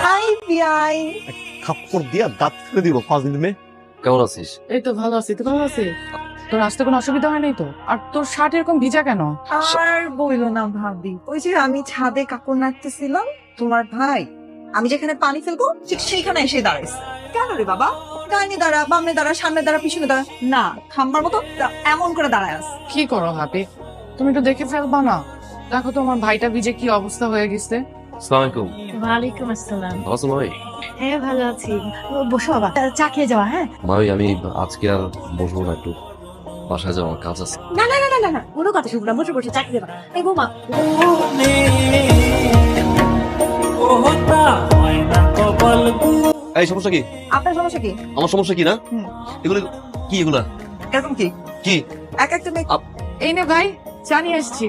High বিআই, থাপ্পড় দিয়া দাঁত ফেলে দিব ফাজিল মেয়ে। কেমন আছিস? এই তো ভালো আছি, তুই ভালো আছিস? তোর আসতে কোনো অসুবিধা হয় নাই তো? আর তোর শার্ট এরকম ভিজা কেন? আর বইলো না ভাবি, ওই যে আমি ছাদে কাপড় নাড়তেছিলাম, তোমার ভাই আমি যেখানে পানি ফেলবো ঠিক সেইখানে এসে দাঁড়াইছে। কেন রে বাবা? ডাইনে দাঁড়া, বামে দাঁড়া, সামনে দাঁড়া, পিছনে দাঁড়া, না খাম্বার মতো এমন করে দাঁড়ায় আছে। কি করো হাবি, তুমি একটু দেখে ফেলবা না? দেখো তো আমার ভাইটা ভিজে কি অবস্থা হয়ে গেছে। আসসালামু আলাইকুম। ওয়ালাইকুম আসসালাম। ভালো আছো মামি? হ্যাঁ ভালো আছি। বসো বাবা, চা খেয়ে যাওয়া। হ্যাঁ মামি আমি আজকে আর বসবো না, একটু বাসায় যাওয়ার কাজ আছে। না না না না না না, কোনো কথা শুনবো না, বসে বসে চা খেয়ে যাবা। এই বৌমা, এই সমস্যা কি? আপনার সমস্যা কি? আমার সমস্যা কি না? হুম। এগুলো কি? এগুলা এরকম কি? কি? এক একটা মেয়ে এই নে ভাই, চা নিয়ে এসছি।